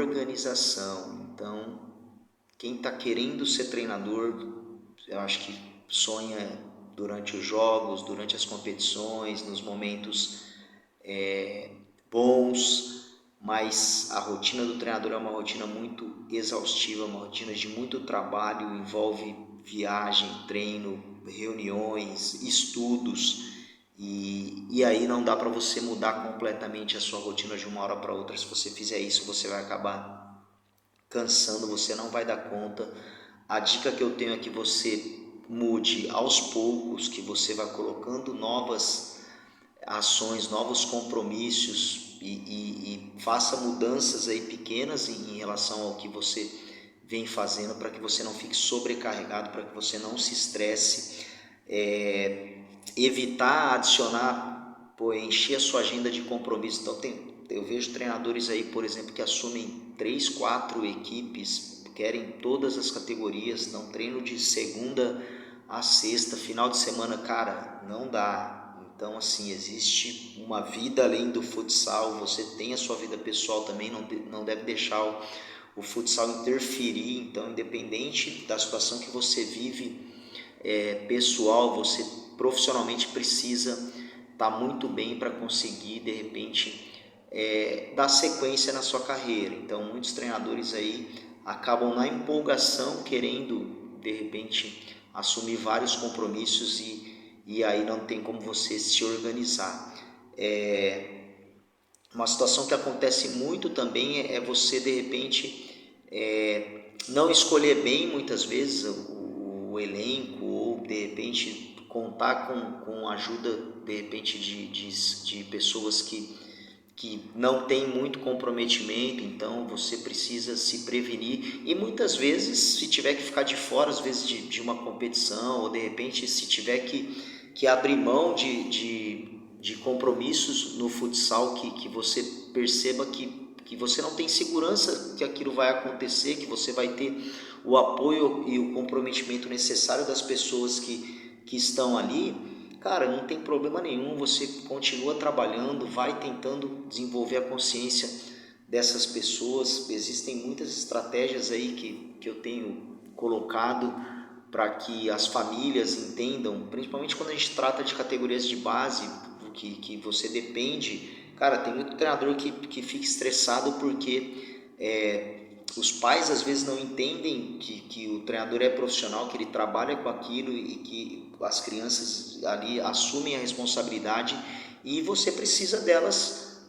organização. Então, quem está querendo ser treinador, eu acho que sonha durante os jogos, durante as competições, nos momentos bons, mas a rotina do treinador é uma rotina muito exaustiva, uma rotina de muito trabalho, envolve viagem, treino, reuniões, estudos, e aí não dá para você mudar completamente a sua rotina de uma hora para outra. Se você fizer isso, você vai acabar cansando, você não vai dar conta. A dica que eu tenho é que você mude aos poucos, que você vá colocando novas ações, novos compromissos e faça mudanças aí pequenas em relação ao que você vem fazendo, para que você não fique sobrecarregado, para que você não se estresse. Evitar adicionar, encher a sua agenda de compromisso. Então eu vejo treinadores aí, por exemplo, que assumem 3, 4 equipes, querem todas as categorias, dão treino de segunda a sexta, final de semana, cara, não dá. Então, assim, existe uma vida além do futsal, você tem a sua vida pessoal também, não deve deixar o futsal interferir. Então, independente da situação que você vive pessoal, você profissionalmente precisa estar muito bem para conseguir, de repente, dar sequência na sua carreira. Então, muitos treinadores aí acabam na empolgação querendo, de repente, assumir vários compromissos e aí não tem como você se organizar. Uma situação que acontece muito também é você, de repente, não escolher bem muitas vezes o elenco, ou de repente contar com a ajuda de repente de pessoas que não tem muito comprometimento. Então você precisa se prevenir, e muitas vezes, se tiver que ficar de fora às vezes de uma competição, ou de repente se tiver que abrir mão de compromissos no futsal, que você perceba que você não tem segurança que aquilo vai acontecer, que você vai ter o apoio e o comprometimento necessário das pessoas que estão ali, cara, não tem problema nenhum, você continua trabalhando, vai tentando desenvolver a consciência dessas pessoas. Existem muitas estratégias aí que eu tenho colocado para que as famílias entendam, principalmente quando a gente trata de categorias de base, que você depende. Cara, tem muito treinador que fica estressado porque os pais às vezes não entendem que o treinador é profissional, que ele trabalha com aquilo e que as crianças ali assumem a responsabilidade e você precisa delas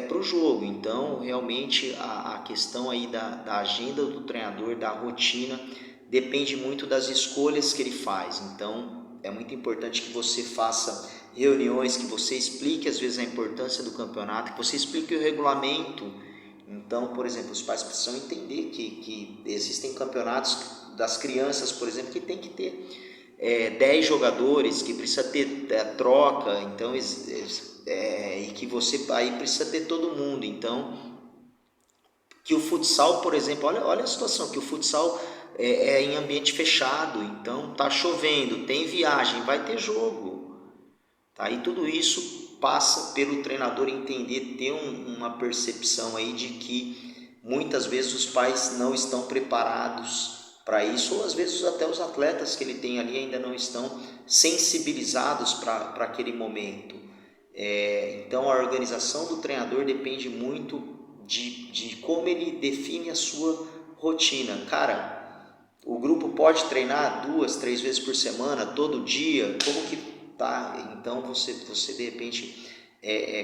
para o jogo. Então, realmente, a questão aí da agenda do treinador, da rotina, depende muito das escolhas que ele faz. Então, é muito importante que você faça reuniões, que você explique às vezes a importância do campeonato, que você explique o regulamento. Então, por exemplo, os pais precisam entender que existem campeonatos das crianças, por exemplo, que tem que ter 10 jogadores, que precisa ter troca, então, e que você aí precisa ter todo mundo. Então, que o futsal, por exemplo, olha a situação, que o futsal é em ambiente fechado, então tá chovendo, tem viagem, vai ter jogo. Tá? E tudo isso passa pelo treinador entender, ter uma percepção aí de que muitas vezes os pais não estão preparados para isso, ou às vezes até os atletas que ele tem ali ainda não estão sensibilizados para aquele momento. Então a organização do treinador depende muito de como ele define a sua rotina. Cara, o grupo pode treinar 2, 3 vezes por semana, todo dia, como que tá? Então você de repente,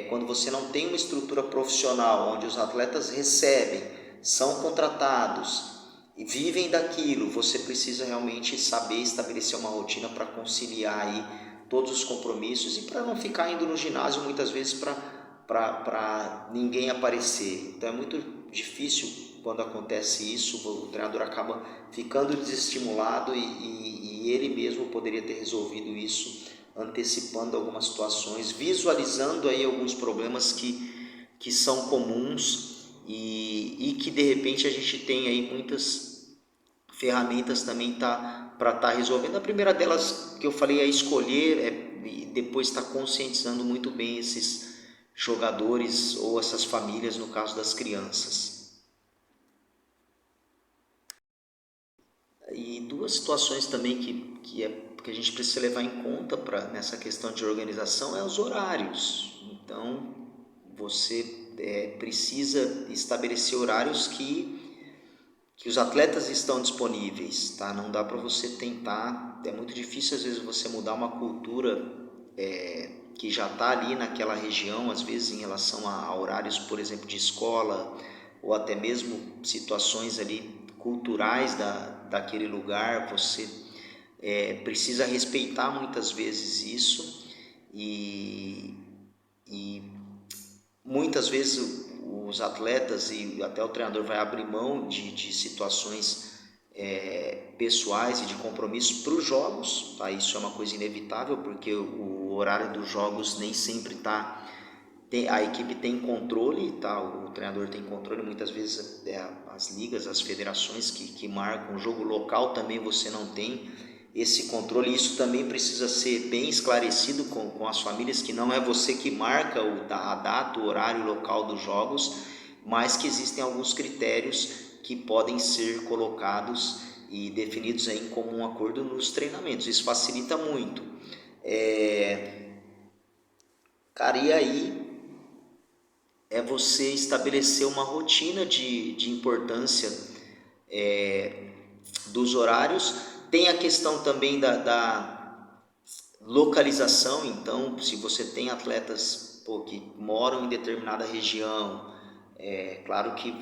quando você não tem uma estrutura profissional, onde os atletas recebem, são contratados e vivem daquilo, você precisa realmente saber estabelecer uma rotina para conciliar aí todos os compromissos e para não ficar indo no ginásio muitas vezes para ninguém aparecer. Então é muito difícil quando acontece isso, o treinador acaba ficando desestimulado e ele mesmo poderia ter resolvido isso antecipando algumas situações, visualizando aí alguns problemas que são comuns e que de repente a gente tem aí muitas ferramentas também para estar resolvendo. A primeira delas que eu falei é escolher e depois estar conscientizando muito bem esses jogadores ou essas famílias, no caso das crianças. E duas situações também que a gente precisa levar em conta nessa questão de organização é os horários. Então, você precisa estabelecer horários que os atletas estão disponíveis, tá? Não dá para você tentar, é muito difícil às vezes você mudar uma cultura que já está ali naquela região, às vezes em relação a horários, por exemplo, de escola, ou até mesmo situações ali culturais daquele lugar. Você precisa respeitar muitas vezes isso, e muitas vezes os atletas e até o treinador vai abrir mão de situações pessoais e de compromissos para os jogos, tá? Isso é uma coisa inevitável, porque o horário dos jogos nem sempre está... A equipe tem controle, tá? O treinador tem controle, muitas vezes as ligas, as federações que marcam o jogo local também você não tem esse controle. Isso também precisa ser bem esclarecido com as famílias, que não é você que marca a data, o horário, o local dos jogos, mas que existem alguns critérios que podem ser colocados e definidos aí em comum acordo nos treinamentos. Isso facilita muito. Cara, e aí você estabelecer uma rotina de importância dos horários. Tem a questão também da localização. Então, se você tem atletas que moram em determinada região, claro que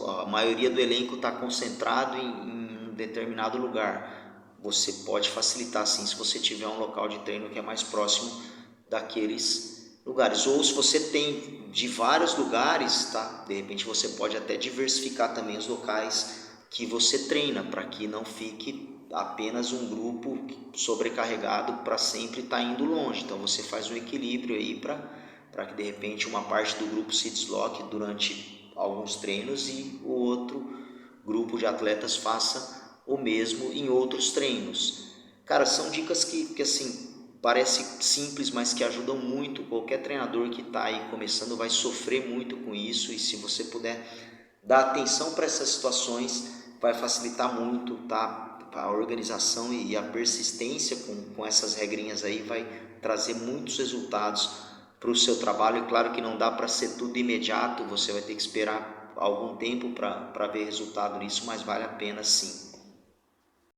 a maioria do elenco está concentrado em um determinado lugar. Você pode facilitar sim, se você tiver um local de treino que é mais próximo daqueles lugares. Ou se você tem de vários lugares, tá? De repente você pode até diversificar também os locais que você treina, para que não fique apenas um grupo sobrecarregado para sempre estar indo longe. Então você faz um equilíbrio aí para que de repente uma parte do grupo se desloque durante alguns treinos e o outro grupo de atletas faça o mesmo em outros treinos. Cara, são dicas que assim, parece simples, mas que ajudam muito. Qualquer treinador que está aí começando vai sofrer muito com isso, e se você puder dar atenção para essas situações, vai facilitar muito, tá? A organização e a persistência com essas regrinhas aí vai trazer muitos resultados para o seu trabalho. E claro que não dá para ser tudo imediato, você vai ter que esperar algum tempo para ver resultado nisso, mas vale a pena sim.